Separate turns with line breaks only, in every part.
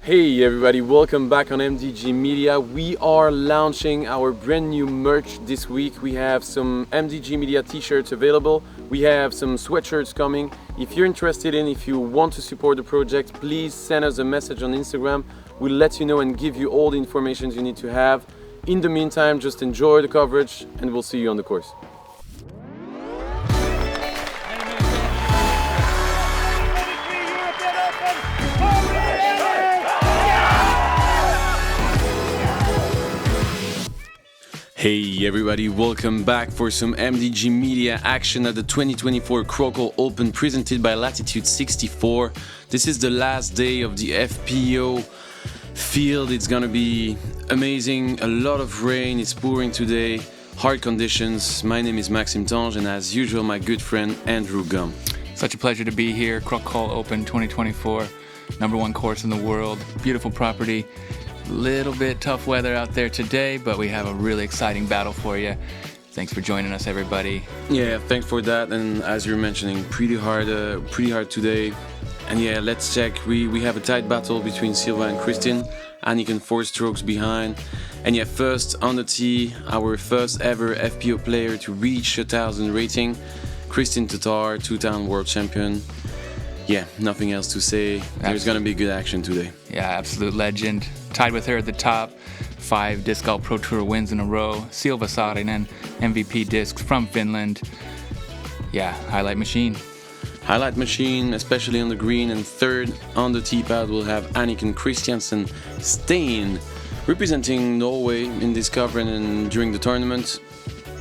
Hey everybody, welcome back on MDG Media. We are launching our brand new merch this week. We have some MDG Media t-shirts available. We have some sweatshirts coming. If you're interested if you want to support the project, please send us a message on Instagram. We'll let you know and give you all the information you need to have. In the meantime, just enjoy the coverage and we'll see you on the course. Hey everybody, welcome back for some MDG Media action at the 2024 Krokhol Open presented by Latitude 64. This is the last day of the FPO field. It's gonna be amazing. A lot of rain is pouring today. Hard conditions. My name is Maxime and as usual my good friend R3F9.
Such a pleasure to be here. Krokhol Open 2024, #1 course in the world. Beautiful property. Little bit tough weather out there today, but we have a really exciting battle for you. Thanks for joining us, everybody.
Yeah, thanks for that. And as you're mentioning, pretty hard today. And yeah, let's check. We have a tight battle between Silva and Kristin. Anniken 4 strokes behind. And yeah, first on the tee, our first ever FPO player to reach 1,000 rating, Kristin Tattar, 2-time world champion. Yeah, nothing else to say. There's gonna be good action today.
Yeah, absolute legend. Tied with her at the top, 5 Disc Golf Pro Tour wins in a row. Silva Saarinen, MVP discs from Finland. Yeah, highlight machine.
Highlight machine, especially on the green. And third on the tee pad, we'll have Anniken Kristiansen, Steen, representing Norway in this cover and during the tournament.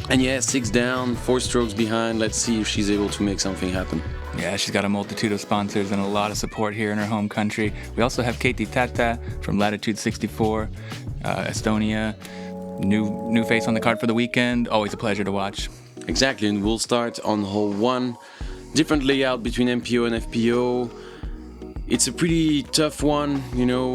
And yeah, 6 down, 4 strokes behind. Let's see if she's able to make something happen.
Yeah, she's got a multitude of sponsors and a lot of support here in her home country. We also have Keiti Tätte from Latitude 64, Estonia. New face on the card for the weekend. Always a pleasure to watch.
Exactly, and we'll start on hole 1. Different layout between MPO and FPO. It's a pretty tough one,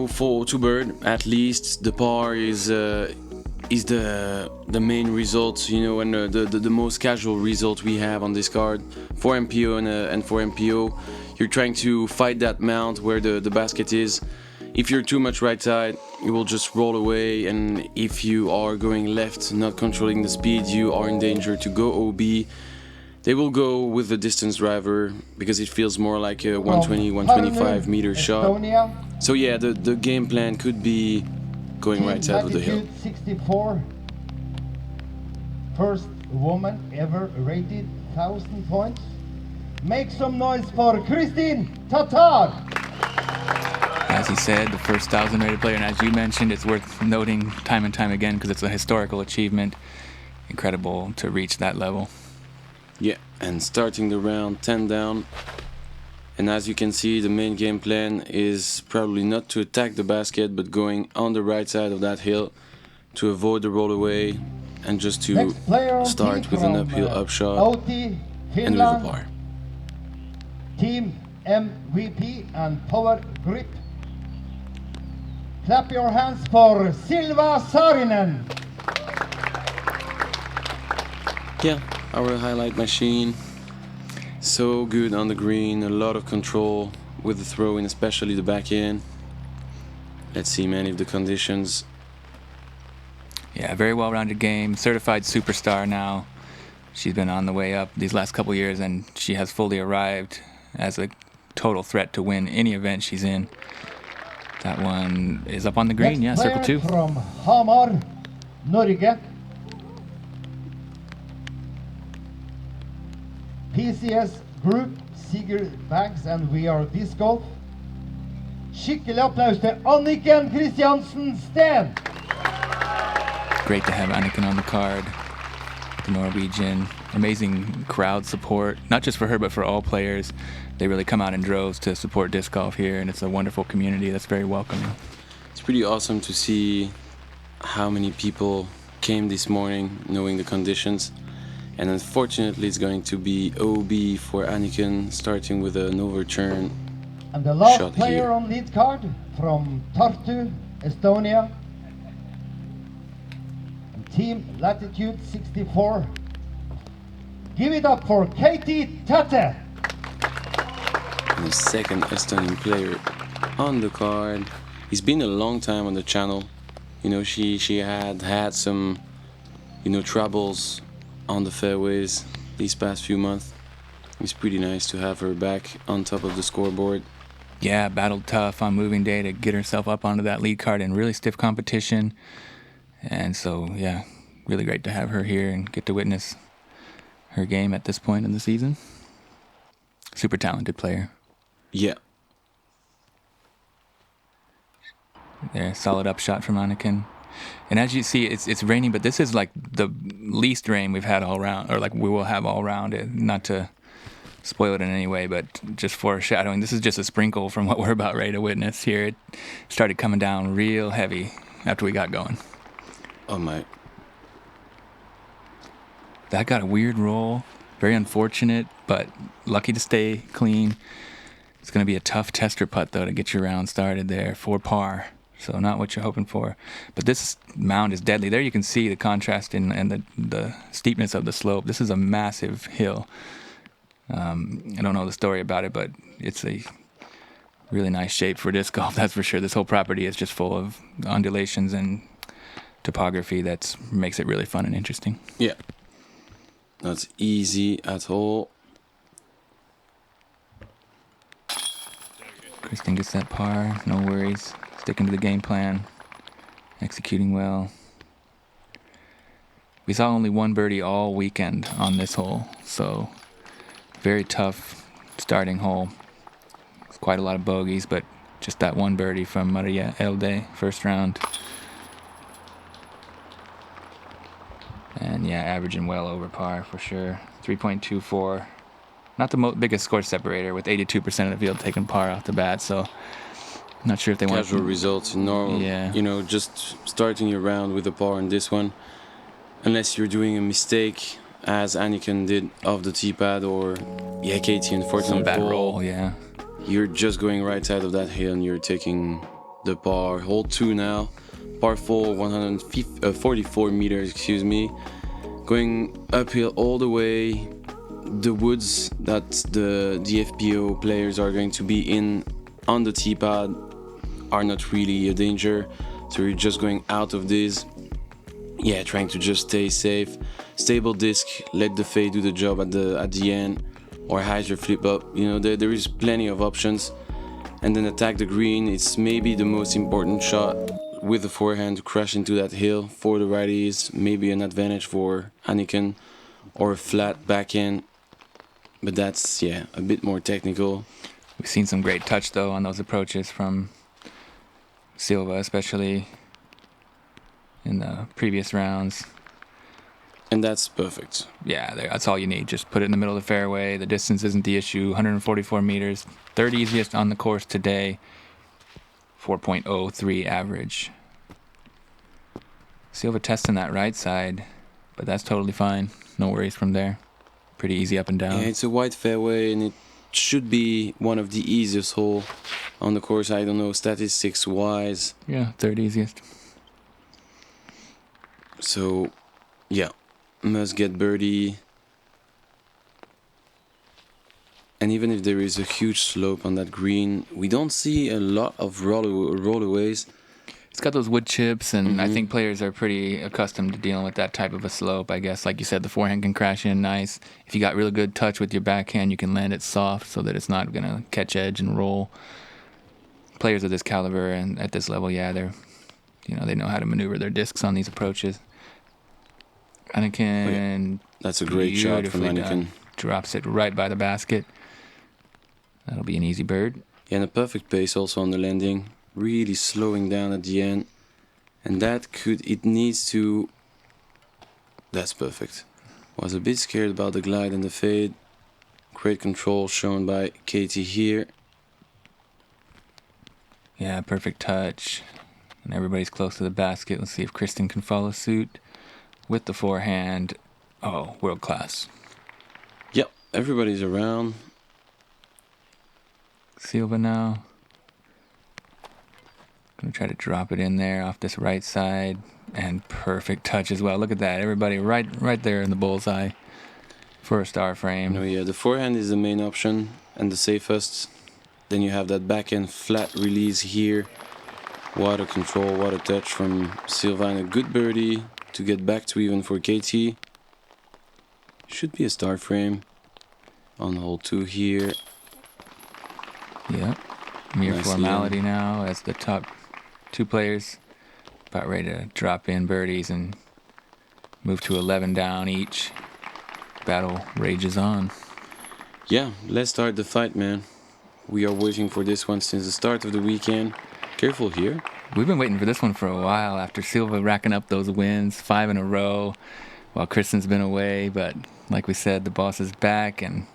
for 2-bird at least. The par is the main result, and the most casual result we have on this card for MPO and for MPO. You're trying to fight that mount where the basket is. If you're too much right side, you will just roll away, and if you are going left, not controlling the speed, you are in danger to go OB. They will go with the distance driver because it feels more like a 120, 125 meter shot. So yeah, the game plan could be going right side of the hill.
64, first woman ever rated 1,000 points. Make some noise for Kristin Tattar.
As he said, the first 1,000 rated player, and as you mentioned, it's worth noting time and time again because it's a historical achievement. Incredible to reach that level.
Yeah, and starting the round 10 down. And as you can see, the main game plan is probably not to attack the basket, but going on the right side of that hill to avoid the roll away and just to start with an uphill upshot and with a par.
Team MVP and power grip. Clap your hands for Silva Saarinen.
Yeah, our highlight machine. So good on the green, a lot of control with the throw-in, especially the back end. Let's see, man, if the conditions.
Yeah, very well-rounded game. Certified superstar now. She's been on the way up these last couple years, and she has fully arrived as a total threat to win any event she's in. That one is up on the green. Yeah, circle 2.
From Hamar, Norge. PCS Group, Sigurd Bags and We Are Disc Golf. Skikkelig applaus til Anniken Kristiansen Steen.
Great to have Anniken on the card. The Norwegian. Amazing crowd support, not just for her, but for all players. They really come out in droves to support disc golf here, and it's a wonderful community that's very welcoming.
It's pretty awesome to see how many people came this morning, knowing the conditions. And unfortunately, it's going to be OB for Anniken, starting with an overturn.
And the last
shot
player
here.
on lead card from Tartu, Estonia. And Team Latitude 64. Give it up for Keiti Tätte.
And the second Estonian player on the card. It's been a long time on the channel. You know, she had some, you know, troubles on the fairways these past few months. It's pretty nice to have her back on top of the scoreboard.
Yeah, battled tough on moving day to get herself up onto that lead card in really stiff competition. And so, yeah, really great to have her here and get to witness her game at this point in the season. Super talented player.
Yeah.
There, solid upshot from Anniken. And as you see, it's raining, but this is like the least rain we've had all round, or like we will have all round. Not to spoil it in any way, but just foreshadowing, this is just a sprinkle from what we're about ready to witness here. It started coming down real heavy after we got going.
Oh my.
That got a weird roll. Very unfortunate, but lucky to stay clean. It's going to be a tough tester putt, though, to get your round started there for par. So not what you're hoping for. But this mound is deadly. There you can see the contrast and the steepness of the slope. This is a massive hill. I don't know the story about it, but it's a really nice shape for disc golf, that's for sure. This whole property is just full of undulations and topography that makes it really fun and interesting.
Yeah. Not easy at all.
Kristin gets that par, no worries. Sticking to the game plan, executing well. We saw only one birdie all weekend on this hole, so very tough starting hole. It's quite a lot of bogeys, but just that one birdie from Maria Elde, first round. And yeah, averaging well over par for sure. 3.24. Not the biggest score separator, with 82% of the field taking par off the bat, so I'm not sure if they want
casual results in normal.
Yeah.
You know, just starting your round with a par on this one, unless you're doing a mistake, as Anniken did off the tee pad, or Keiti, unfortunately,
some bad roll. Yeah.
You're just going right side of that hill and you're taking the par. Hole 2 now, par 4, 144 meters, excuse me. Going uphill all the way. The woods that the FPO players are going to be in on the tee pad are not really a danger. So you're just going out of this. Yeah, trying to just stay safe. Stable disc, let the fade do the job at the end. Or hyzer flip up. You know, there is plenty of options. And then attack the green. It's maybe the most important shot with the forehand to crash into that hill for the righties. Maybe an advantage for Anniken, or a flat backhand. But that's, yeah, a bit more technical.
We've seen some great touch, though, on those approaches from Silva, especially in the previous rounds.
And that's perfect.
Yeah, that's all you need. Just put it in the middle of the fairway. The distance isn't the issue. 144 meters. Third easiest on the course today. 4.03 average. Silva testing that right side, but that's totally fine. No worries from there. Pretty easy up and down.
Yeah, it's a wide fairway, and it should be one of the easiest hole on the course. I don't know, statistics-wise.
Yeah, third easiest.
So, yeah, must get birdie. And even if there is a huge slope on that green, we don't see a lot of rollaways.
It's got those wood chips, and I think players are pretty accustomed to dealing with that type of a slope, I guess. Like you said, the forehand can crash in nice. If you got really good touch with your backhand, you can land it soft so that it's not going to catch edge and roll. Players of this caliber and at this level, yeah, they know how to maneuver their discs on these approaches. Anniken,
that's a great shot from Anniken.
Drops it right by the basket. That'll be an easy bird.
Yeah, and a perfect pace also on the landing. Really slowing down at the end. And it needs to... That's perfect. Was a bit scared about the glide and the fade. Great control shown by Keiti here.
Yeah, perfect touch. And everybody's close to the basket. Let's see if Kristin can follow suit with the forehand. Oh, world class.
Yep, everybody's around.
Silva now. Gonna try to drop it in there off this right side. And perfect touch as well. Look at that. Everybody right there in the bullseye for a star frame.
No, yeah, the forehand is the main option and the safest. Then you have that backhand flat release here. What a control, what a touch from Silva, and a good birdie to get back to even for Keiti. Should be a start frame on hole 2 here.
Yep. Mere
Nicely
formality
in.
now as the top 2 players about ready to drop in birdies and move to 11 down each. Battle rages on.
Yeah, let's start the fight, man. We are waiting for this one since the start of the weekend. Careful here.
We've been waiting for this one for a while after Silva racking up those wins, 5 in a row, while Kristen's been away. But like we said, the boss is back, and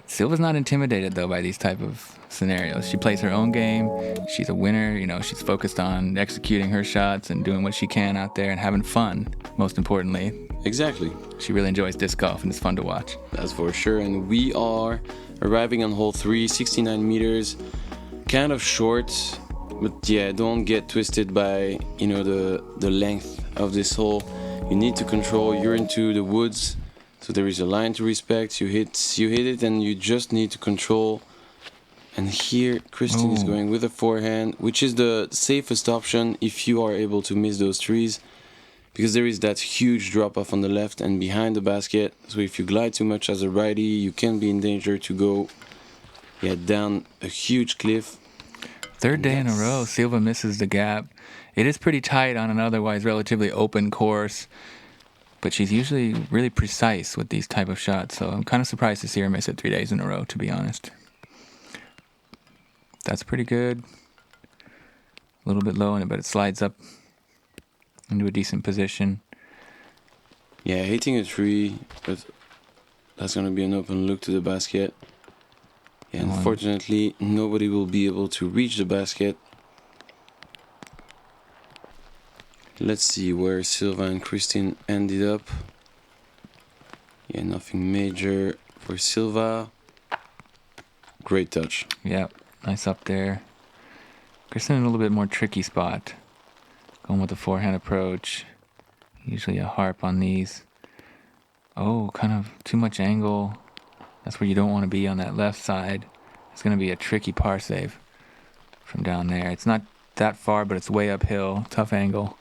Silva's not intimidated, though, by these type of scenarios. She plays her own game. She's a winner. You know, she's focused on executing her shots and doing what she can out there and having fun, most importantly.
Exactly.
She really enjoys disc golf, and it's fun to watch.
That's for sure. And we are arriving on hole 3, 69 meters. Kind of short, but yeah, don't get twisted by, you know, the length of this hole. You need to control. You're into the woods, so there is a line to respect. You hit it, and you just need to control. And here, Kristin is going with a forehand, which is the safest option if you are able to miss those trees, because there is that huge drop-off on the left and behind the basket. So if you glide too much as a righty, you can be in danger to go down a huge cliff.
Third day in a row, Silva misses the gap. It is pretty tight on an otherwise relatively open course, but she's usually really precise with these type of shots, so I'm kind of surprised to see her miss it 3 days in a row, to be honest. That's pretty good. A little bit low in it, but it slides up into a decent position.
Yeah, hitting a tree, but that's going to be an open look to the basket. Yeah, unfortunately, nobody will be able to reach the basket. Let's see where Silva and Kristin ended up. Yeah, nothing major for Silva. Great touch.
Yep, nice up there. Kristin in a little bit more tricky spot. Going with the forehand approach. Usually a harp on these. Oh, kind of too much angle. That's where you don't want to be on that left side. It's going to be a tricky par save from down there. It's not that far, but it's way uphill. Tough angle.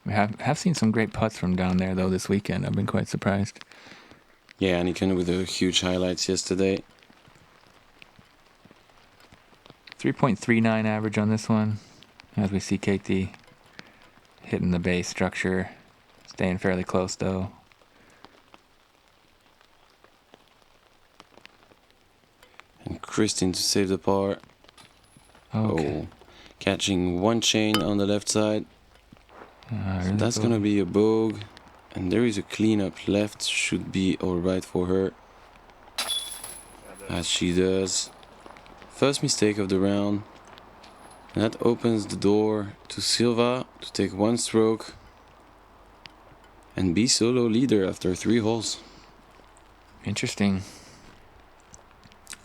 We have seen some great putts from down there, though, this weekend. I've been quite surprised.
Yeah, Anniken with the huge highlights yesterday.
3.39 average on this one. As we see Keiti hitting the base structure. Staying fairly close, though.
And Kristin to save the par.
Okay.
Oh, catching one chain on the left side. So that's going to be a bogey. And there is a cleanup left. Should be alright for her. As she does. First mistake of the round. And that opens the door to Silva to take one stroke. And be solo leader after 3 holes.
Interesting.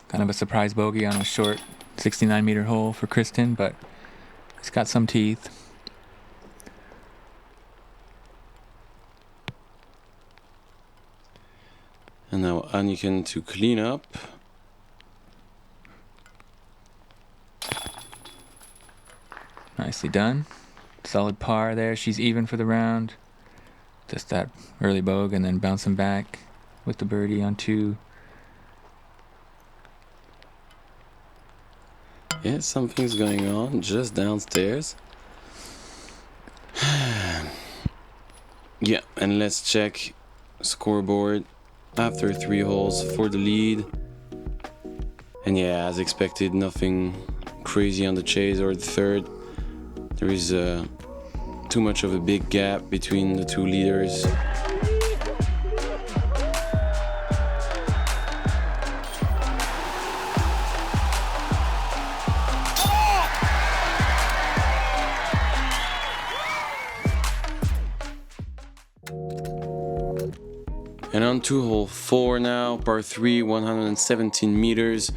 Kind of a surprise bogey on a short 69-meter hole for Kristin, but it's got some teeth.
And now Anniken to clean up.
Nicely done. Solid par there. She's even for the round. Just that early bogey and then bouncing back with the birdie on 2.
Yeah, something's going on just downstairs. Yeah, and let's check scoreboard after 3 holes for the lead. And yeah, as expected, nothing crazy on the chase or the third. There is too much of a big gap between the 2 leaders. And on to hole 4 now, par 3, 117 meters.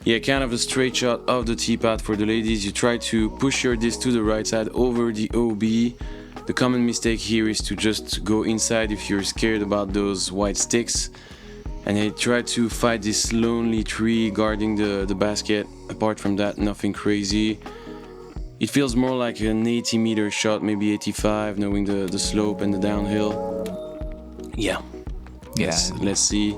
Yeah, kind of a straight shot of the tee pad for the ladies. You try to push your disc to the right side over the OB. The common mistake here is to just go inside if you're scared about those white sticks. And they tried to fight this lonely tree guarding the basket. Apart from that, nothing crazy. It feels more like an 80-meter shot, maybe 85, knowing the slope and the downhill. Yeah. Let's see.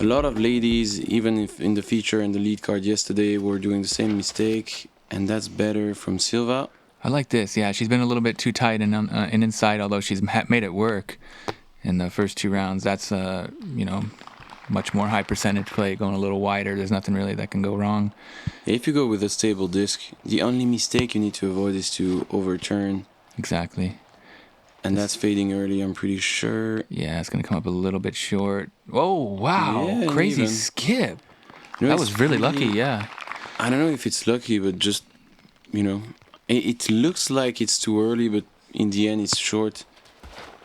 A lot of ladies, even if in the feature and the lead card yesterday, were doing the same mistake. And that's better from Silva.
I like this. Yeah, she's been a little bit too tight and inside, although she's made it work in the first 2 rounds. That's, much more high percentage play, going a little wider. There's nothing really that can go wrong.
If you go with a stable disc, the only mistake you need to avoid is to overturn.
Exactly.
And that's fading early, I'm pretty sure.
Yeah, it's going to come up a little bit short. Oh, wow.
Yeah,
crazy
even.
Skip.
You know,
that was really lucky, yeah.
I don't know if it's lucky, but just, it looks like it's too early, but in the end it's short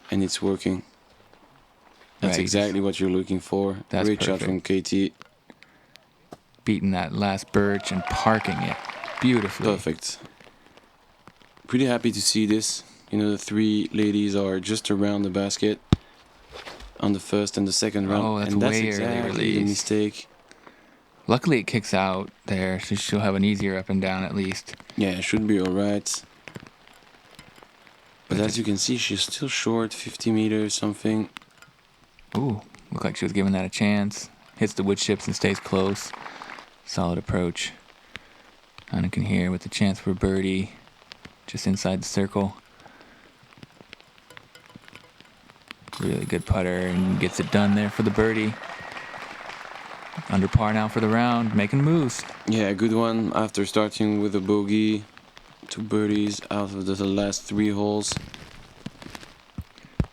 and it's working. That's
right.
exactly what you're looking for.
That's
Great
perfect.
shot from Keiti.
Beating that last birch and parking it beautifully.
Perfect. Pretty happy to see this. The 3 ladies are just around the basket on the first and the second round.
Oh, that's
and that's
way
exactly
early
the
release.
mistake.
Luckily it kicks out there, so she'll have an easier up and down at least.
Yeah, it should be alright. But as you can see, she's still short, 50 meters, something.
Ooh, looked like she was giving that a chance. Hits the wood chips and stays close. Solid approach. Anniken here with the chance for birdie. Just inside the circle. Really good putter and gets it done there for the birdie. Under par now for the round, making moves.
Yeah, good one after starting with a bogey. 2 birdies out of the last 3 holes.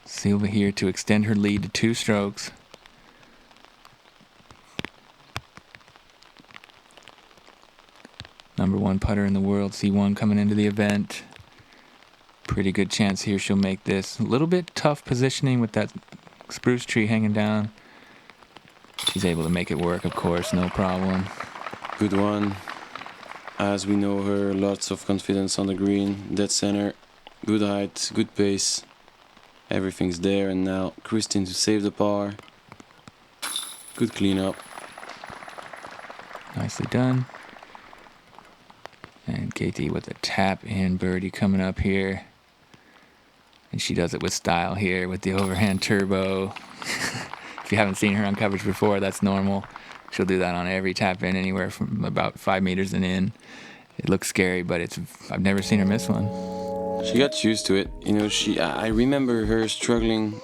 Silva here to extend her lead to 2 strokes. Number 1 putter in the world, C1 coming into the event. Pretty good chance here she'll make this. A little bit tough positioning with that spruce tree hanging down. She's able to make it work, of course, no problem.
Good one. As we know her, lots of confidence on the green, dead center, good height, good pace. Everything's there, and now Kristin to save the par. Good cleanup.
Nicely done. And Keiti with a tap-in birdie coming up here. And she does it with style here with the overhand turbo. If you haven't seen her on coverage before, that's normal. She'll do that on every tap-in, anywhere from about 5 meters and in. It looks scary, but I've never seen her miss one.
She got used to it. I remember her struggling.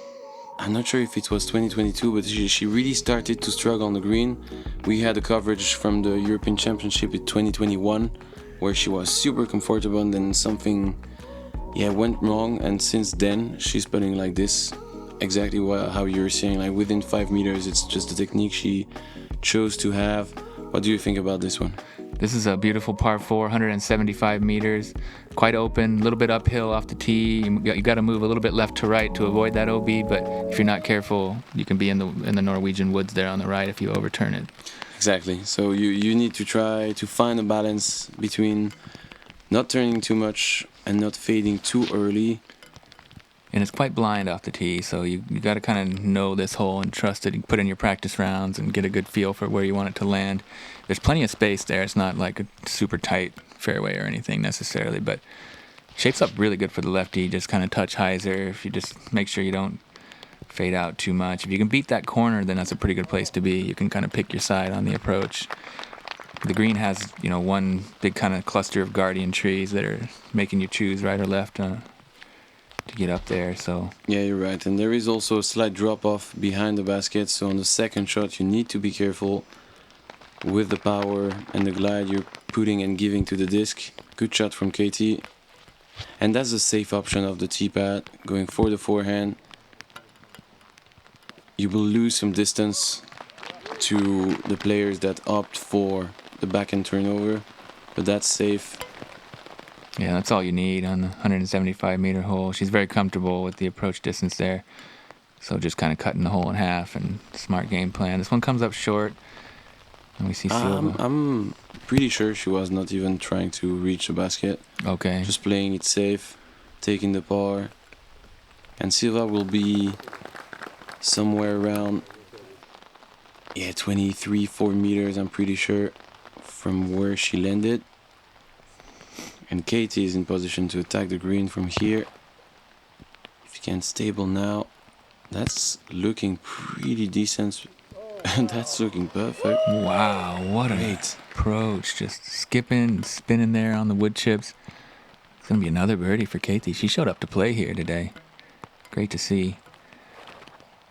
I'm not sure if it was 2022, but she really started to struggle on the green. We had a coverage from the European Championship in 2021, where she was super comfortable, and then something, went wrong. And since then, she's putting like this, exactly how you're saying, like within 5 meters. It's just the technique she chose to have. What do you think about this one?
This is a beautiful par 4, 175 meters, quite open, a little bit uphill off the tee. You got to move a little bit left to right to avoid that OB, but if you're not careful, you can be in the Norwegian woods there on the right if you overturn it.
Exactly. So you need to try to find a balance between not turning too much and not fading too early.
And it's quite blind off the tee, so you got to kind of know this hole and trust it. You put in your practice rounds and get a good feel for where you want it to land. There's plenty of space there. It's not like a super tight fairway or anything necessarily, but shapes up really good for the lefty. Just kind of touch hyzer if you just make sure you don't fade out too much. If you can beat that corner, then that's a pretty good place to be. You can kind of pick your side on the approach. The green has, one big kind of cluster of guardian trees that are making you choose right or left to get up there, so...
Yeah, you're right. And there is also a slight drop-off behind the basket, so on the second shot you need to be careful with the power and the glide you're putting and giving to the disc. Good shot from Keiti. And that's the safe option of the tee pad, going for the forehand. You will lose some distance to the players that opt for the backhand turnover, but that's safe.
Yeah, that's all you need on the 175-meter hole. She's very comfortable with the approach distance there. So just kind of cutting the hole in half and smart game plan. This one comes up short. And we see Silva.
I'm pretty sure she was not even trying to reach the basket.
Okay.
Just playing it safe, taking the par. And Silva will be somewhere around Yeah, 23, 4 meters, I'm pretty sure, from where she landed. And Keiti is in position to attack the green from here. If you can stable now, that's looking pretty decent. And that's looking perfect.
Wow, what a
Great
approach. Just skipping, spinning there on the wood chips. It's going to be another birdie for Keiti. She showed up to play here today. Great to see.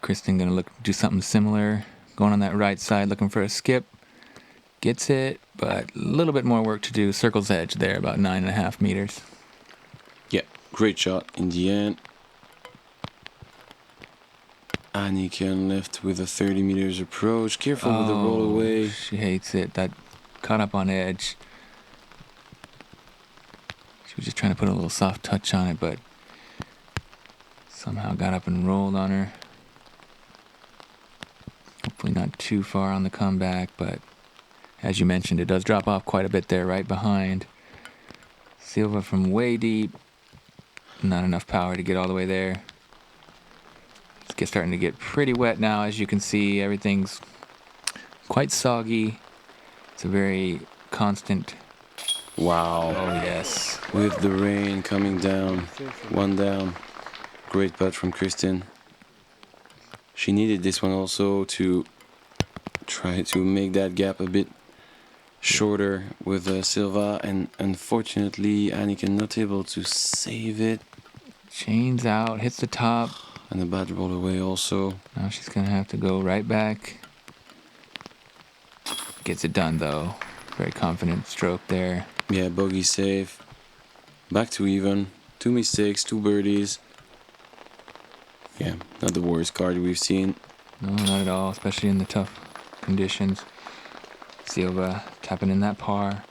Kristin going to do something similar. Going on that right side, looking for a skip. Gets it, but a little bit more work to do. Circle's edge there, about 9.5 meters.
Yeah, great shot in the end. Anniken left with a 30 meters approach. Careful with the roll away.
She hates it. That caught up on edge. She was just trying to put a little soft touch on it, but somehow got up and rolled on her. Hopefully not too far on the comeback, but as you mentioned, it does drop off quite a bit there right behind. Silva from way deep. Not enough power to get all the way there. It's starting to get pretty wet now, as you can see. Everything's quite soggy. It's a very constant.
Wow.
Oh, yes.
With the rain coming down. One down. Great putt from Kristin. She needed this one also to try to make that gap a bit shorter with Silva, and unfortunately Anniken not able to save it.
Chains out, hits the top.
And a bad roll away also.
Now she's going to have to go right back. Gets it done though. Very confident stroke there.
Yeah, bogey save. Back to even. 2 mistakes, 2 birdies. Yeah, not the worst card we've seen.
No, not at all, especially in the tough conditions. Silva tapping in that par.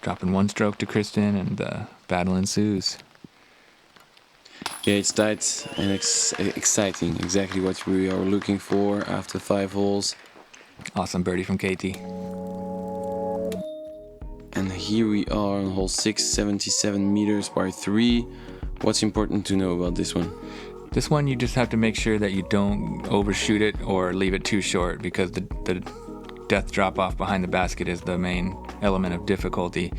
Dropping one stroke to Kristin, and the battle ensues.
Yeah, it's tight and exciting. Exactly what we are looking for after 5 holes.
Awesome birdie from Keiti.
And here we are on hole 6, 77 meters, par 3. What's important to know about this one?
This one, you just have to make sure that you don't overshoot it or leave it too short, because the death drop off behind the basket is the main element of difficulty.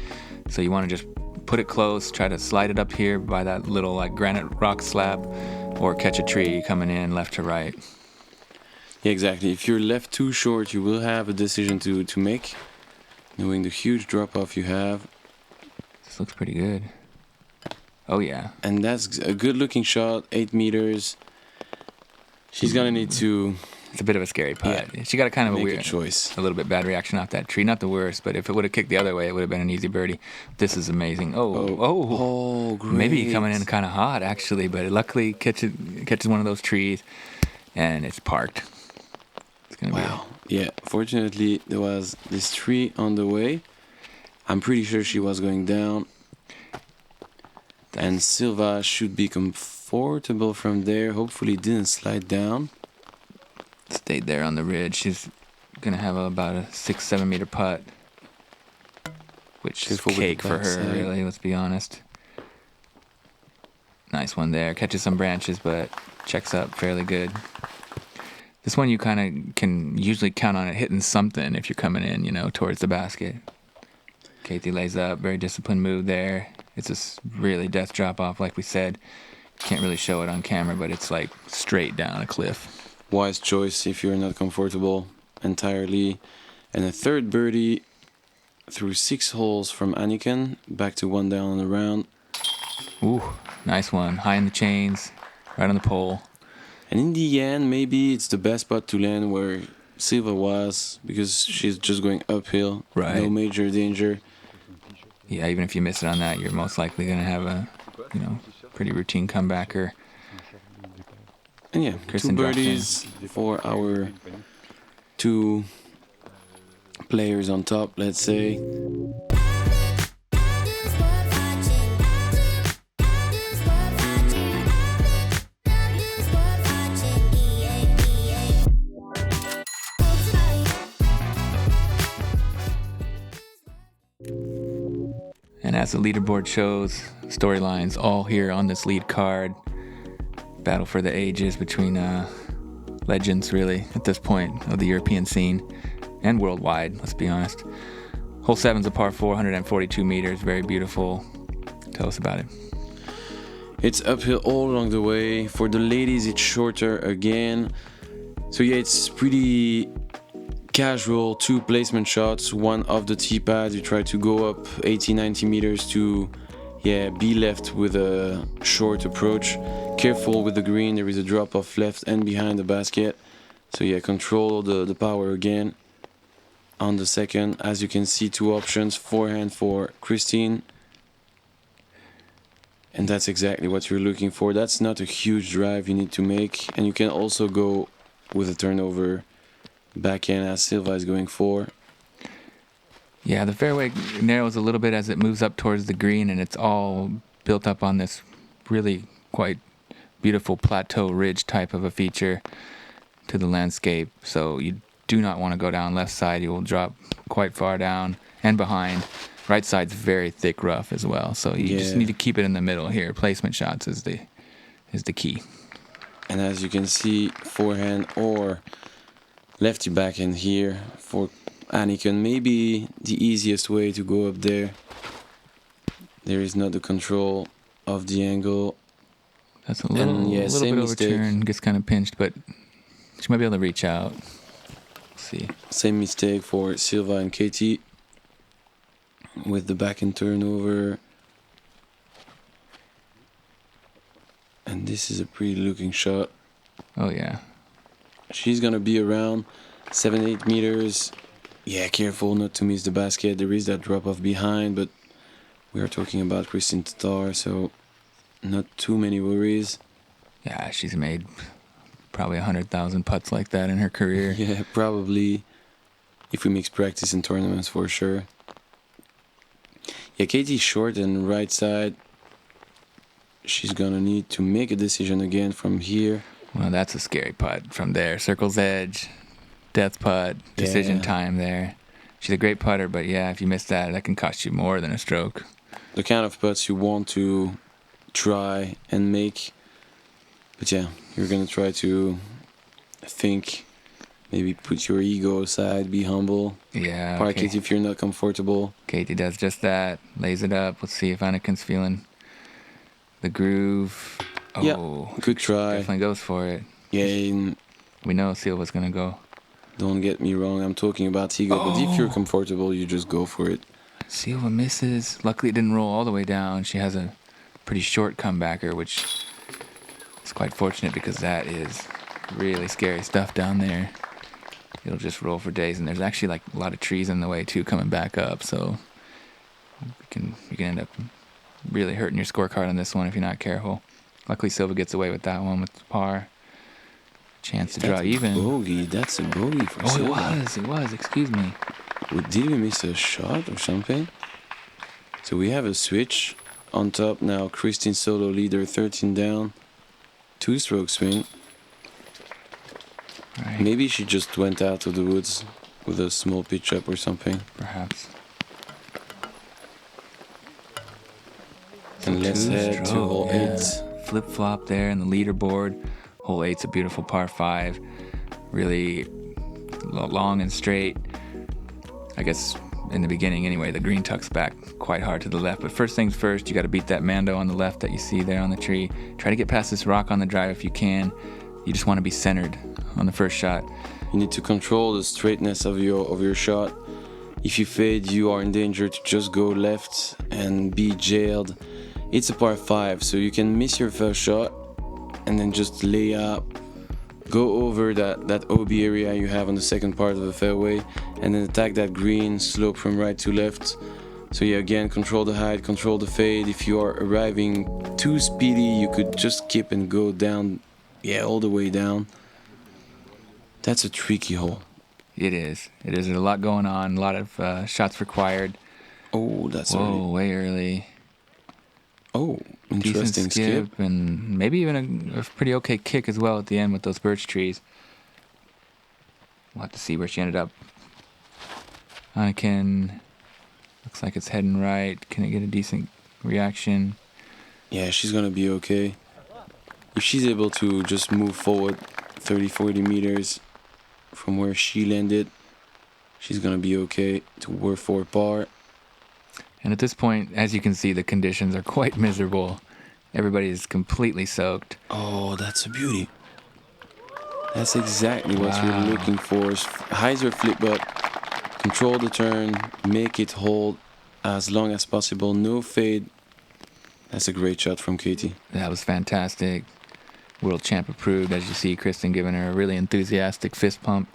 So you want to just put it close, try to slide it up here by that little like granite rock slab, or catch a tree coming in left to right.
Yeah, exactly. If you're left too short, you will have a decision to make, knowing the huge drop off you have.
This looks pretty good. Oh yeah.
And that's a good looking shot, 8 meters. She's gonna need to.
It's a bit of a scary putt. Yeah. She got a kind of a weird
choice.
A little bit bad reaction off that tree. Not the worst, but if it would have kicked the other way, it would have been an easy birdie. This is amazing. Oh,
great.
Maybe coming in kind of hot, actually, but it luckily catches one of those trees, and it's parked. It's going to be...
Yeah, fortunately, there was this tree on the way. I'm pretty sure she was going down. And Silva should be comfortable from there. Hopefully didn't slide down.
Stayed there on the ridge. She's gonna have about a 6-7 meter putt, which is cake for her, really. Let's be honest. Nice one there. Catches some branches, but checks up fairly good. This one you kind of can usually count on it hitting something if you're coming in, towards the basket. Keiti lays up. Very disciplined move there. It's a really death drop off, like we said. Can't really show it on camera, but it's like straight down a cliff.
Wise choice if you're not comfortable entirely. And a third birdie through 6 holes from Anniken. Back to 1 down on the round.
Ooh, nice one. High in the chains, right on the pole.
And in the end, maybe it's the best spot to land where Silva was, because she's just going uphill.
Right.
No major danger.
Yeah, even if you miss it on that, you're most likely going to have a, pretty routine comebacker.
And yeah,
Kristin
2 birdies for our 2 players on top, let's say.
And as the leaderboard shows, storylines all here on this lead card. Battle for the ages between legends, really, at this point of the European scene and worldwide, let's be honest. Hole 7's a par 4, 142 meters, very beautiful. Tell us about it.
It's uphill all along the way. For the ladies, it's shorter again. So yeah, it's pretty casual, 2 placement shots, one off the tee pad. You try to go up 80, 90 meters to be left with a short approach. Careful with the green, there is a drop off left and behind the basket. So yeah, control the power again. On the second, as you can see, 2 options, forehand for Kristin. And that's exactly what you're looking for. That's not a huge drive you need to make. And you can also go with a turnover backhand as Silva is going for.
Yeah, the fairway narrows a little bit as it moves up towards the green, and it's all built up on this really quite beautiful plateau ridge type of a feature to the landscape. So you do not want to go down left side. You will drop quite far down and behind. Right side's very thick rough as well. So you just need to keep it in the middle here. Placement shots is the key.
And as you can see, forehand or lefty backhand here for Anniken. Maybe the easiest way to go up there. There is not the control of the angle.
That's a little bit overturned, gets kind of pinched, but she might be able to reach out. See.
Same mistake for Silva and Keiti with the backhand turnover. And this is a pretty looking shot.
Oh yeah.
She's gonna be around 7-8 meters. Yeah, careful not to miss the basket. There is that drop off behind, but we are talking about Kristin Tattar, so not too many worries.
Yeah, she's made probably 100,000 putts like that in her career.
Yeah, probably. If we mix practice and tournaments, for sure. Yeah, Keiti's short and right side. She's gonna need to make a decision again from here.
Well, that's a scary putt from there. Circle's edge, death putt, decision time there. She's a great putter, but yeah, if you miss that can cost you more than a stroke.
The kind of putts you want to try and make. But yeah, you're gonna try to think, maybe put your ego aside, be humble.
Yeah.
Park it if you're not comfortable.
Keiti does just that, lays it up. Let's see if Anniken's feeling the groove. Oh,
yeah, good try.
Definitely goes for it.
Yeah.
We know Silva's gonna go.
Don't get me wrong, I'm talking about ego, but if you're comfortable, you just go for it.
Silva misses. Luckily it didn't roll all the way down. She has a pretty short comebacker, which is quite fortunate because that is really scary stuff down there. It'll just roll for days, and there's actually like a lot of trees in the way too coming back up, so you can end up really hurting your scorecard on this one if you're not careful. Luckily Silva gets away with that one with par. Chance to draw even.
Bogey. That's a bogey for Silva.
It was, excuse me.
Did we miss a shot or something? So we have a switch on top now. Kristin solo leader, 13 down. 2-stroke swing.
Right.
Maybe she just went out of the woods with a small pitch up or something.
Perhaps.
And let's head to hole 8.
Flip flop there in the leaderboard. Hole 8's a beautiful par 5. Really long and straight. I guess in the beginning anyway, the green tucks back quite hard to the left. But first things first, you got to beat that Mando on the left that you see there on the tree. Try to get past this rock on the drive if you can. You just want to be centered on the first shot.
You need to control the straightness of your shot. If you fade, you are in danger to just go left and be jailed. It's a par 5, so you can miss your first shot and then just lay up, go over that OB area you have on the second part of the fairway, and then attack that green slope from right to left. So yeah, again, control the height, control the fade. If you are arriving too speedy, you could just skip and go down, all the way down. That's a tricky hole.
It is. There's a lot going on, a lot of shots required.
Oh, that's
early. Way early.
Oh, interesting skip.
And maybe even a pretty okay kick as well at the end with those birch trees. We'll have to see where she ended up. Anniken, looks like it's heading right. Can it get a decent reaction?
Yeah, she's going to be okay. If she's able to just move forward 30-40 meters from where she landed. She's gonna be okay to work for par.
And at this point, as you can see, the conditions are quite miserable. Everybody is completely soaked.
Oh, that's a beauty. That's exactly what
Wow.
you're looking for. Hyzer flip up, control the turn, make it hold as long as possible, no fade. That's a great shot from Keiti.
That was fantastic. World champ approved. As you see, Kristin giving her a really enthusiastic fist pump.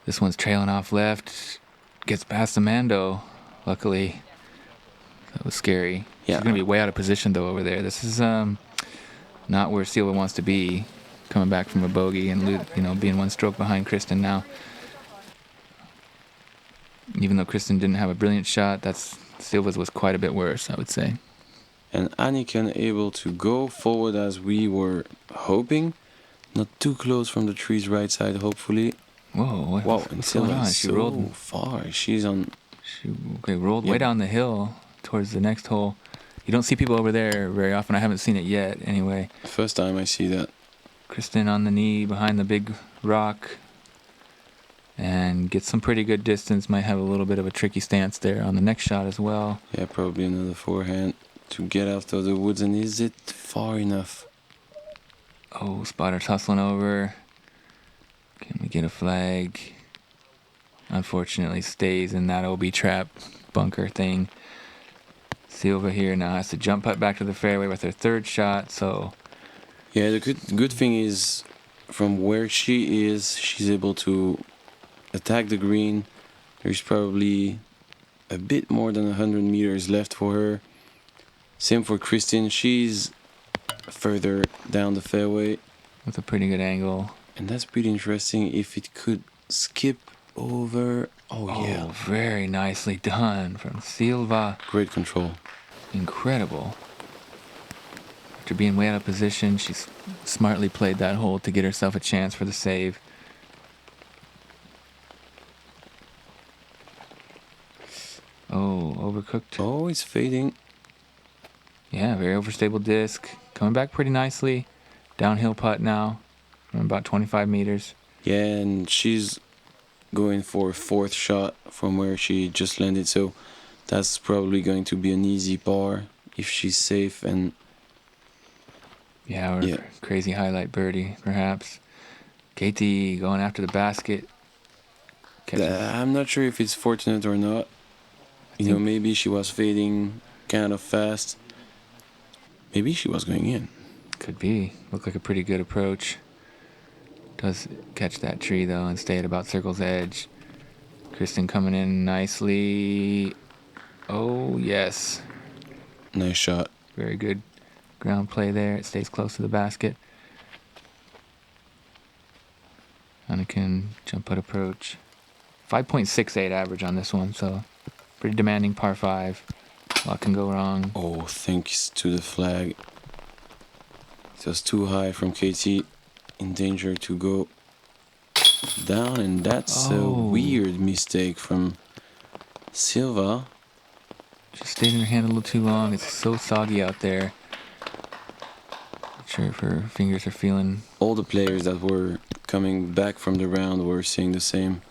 This one's trailing off left. Gets past Amando. Luckily, that was scary.
Yeah.
She's going to be way out of position, though, over there. This is not where Silva wants to be. Coming back from a bogey and being one stroke behind Kristin now. Even though Kristin didn't have a brilliant shot, Silva's was quite a bit worse, I would say.
And Anniken able to go forward as we were hoping. Not too close from the tree's right side, hopefully.
Whoa,
Wow,
what's
and
going
Silva
on?
is
She
so
rolled
far. She's on...
She rolled way down the hill towards the next hole. You don't see people over there very often. I haven't seen it yet, anyway.
First time I see that.
Kristin on the knee behind the big rock. And gets some pretty good distance. Might have a little bit of a tricky stance there on the next shot as well.
Yeah, probably another forehand to get out of the woods. And is it far enough?
Oh, spotter's hustling over. Can we get a flag? Unfortunately, stays in that OB trap bunker thing. Silva here now has to jump putt back to the fairway with her third shot. So
yeah, the good thing is from where she is, she's able to attack the green. There's probably a bit more than 100 meters left for her. Same for Kristin. She's further down the fairway.
with a pretty good angle.
And that's pretty interesting if it could skip over. Oh, yeah.
Very nicely done from Silva.
Great control.
Incredible. After being way out of position, she's smartly played that hole to get herself a chance for the save. Oh, overcooked.
Oh, it's fading.
Yeah, very overstable disc. Coming back pretty nicely. Downhill putt now from about 25 meters.
Yeah, and she's going for a fourth shot from where she just landed. So that's probably going to be an easy par if she's safe. And
yeah, or crazy highlight birdie, perhaps. Keiti going after the basket.
I'm not sure if it's fortunate or not. You know, maybe she was fading kind of fast. Maybe she was going in.
Could be. Looked like a pretty good approach. Does catch that tree, though, and stay at about circle's edge. Kristin coming in nicely. Oh, yes.
Nice shot.
Very good ground play there. It stays close to the basket. Anniken, jump putt approach. 5.68 average on this one, so pretty demanding par 5. A lot can go wrong.
Oh, thanks to the flag. It was too high from Keiti. In danger to go down, and that's a weird mistake from Silva.
She stayed in her hand a little too long. It's so soggy out there. Not sure if her fingers are feeling.
All the players that were coming back from the round were saying the same.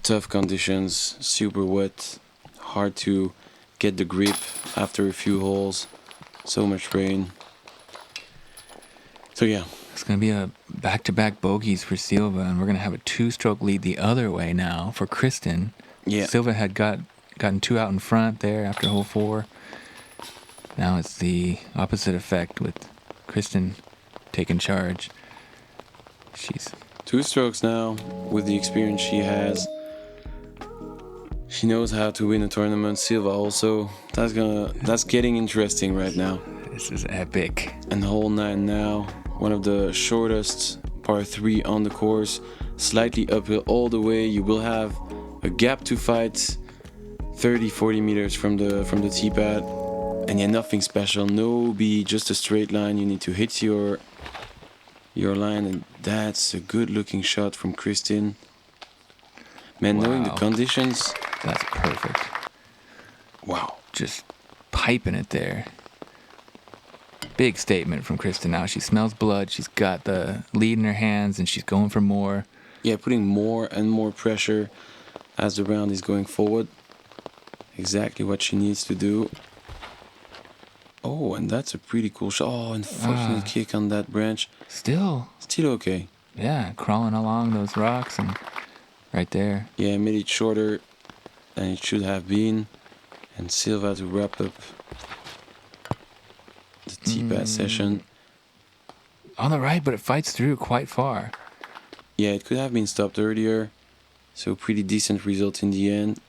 Tough conditions, super wet, hard to get the grip after a few holes, so much rain. So yeah.
It's going to be a back-to-back bogeys for Silva, and we're going to have a 2-stroke lead the other way now for Kristin.
Yeah.
Silva had gotten 2 out in front there after hole 4. Now it's the opposite effect with Kristin taking charge. She's
2 strokes now with the experience she has. She knows how to win a tournament. Silva also. That's getting interesting right now.
This is epic.
And hole 9 now. One of the shortest par 3 on the course. Slightly uphill all the way. You will have a gap to fight. 30-40 meters from the tee pad. And yeah, nothing special. No B, just a straight line. You need to hit your line, and that's a good looking shot from Kristin. Man, knowing the conditions.
That's perfect.
Wow.
Just piping it there. Big statement from Kristin now. She smells blood. She's got the lead in her hands, and she's going for more.
Yeah, putting more and more pressure as the round is going forward. Exactly what she needs to do. Oh, and that's a pretty cool shot. Oh, unfortunate kick on that branch.
Still
okay.
Yeah, crawling along those rocks and right there.
Yeah, made it shorter than it should have been. And Silva to wrap up the T-pass session.
On the right, but it fights through quite far.
Yeah, it could have been stopped earlier. So pretty decent result in the end.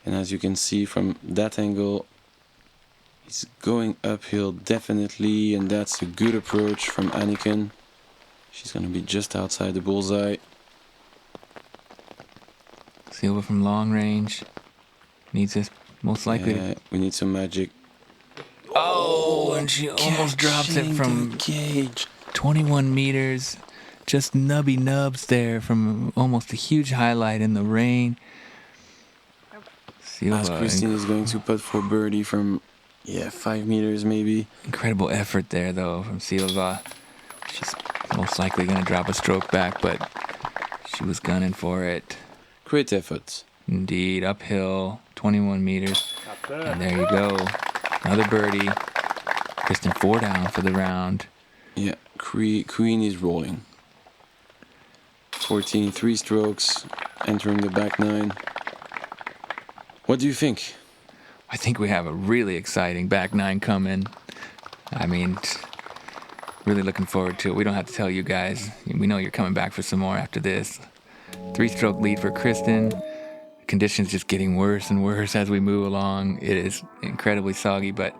And as you can see from that angle, it's going uphill definitely, and that's a good approach from Anniken. She's going to be just outside the bullseye.
Silva from long range. Needs this most likely.
Yeah, we need some magic.
Oh, and she almost drops it from
cage.
21 meters. Just nubby nubs there from almost a huge highlight in the rain. Silva,
As Kristin is going to putt for birdie from 5 meters maybe.
Incredible effort there though from Silva. She's most likely going to drop a stroke back, but she was gunning for it.
Great effort.
Indeed, uphill, 21 meters. And there you go. Another birdie. Kristin 4 down for the round.
Yeah, Queen is rolling. 14, 3 strokes, entering the back 9. What do you think?
I think we have a really exciting back 9 coming. I mean, really looking forward to it. We don't have to tell you guys. We know you're coming back for some more after this. 3-stroke lead for Kristin. Conditions just getting worse and worse as we move along. It is incredibly soggy, but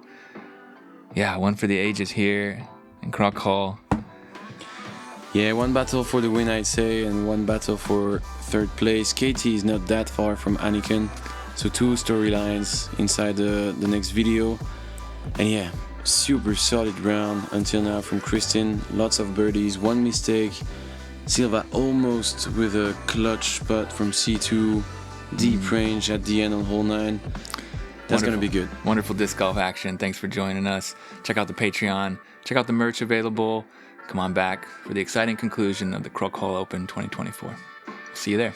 yeah, one for the ages here in Krokhol.
Yeah, one battle for the win, I'd say, and one battle for third place. Keiti is not that far from Anniken, so 2 storylines inside the next video. And yeah, super solid round until now from Kristin. Lots of birdies, 1 mistake. Silva almost with a clutch putt from C2. Deep range at the end on hole 9. That's going to be good.
Wonderful disc golf action. Thanks for joining us. Check out the Patreon. Check out the merch available. Come on back for the exciting conclusion of the Krokhol Open 2024. See you there.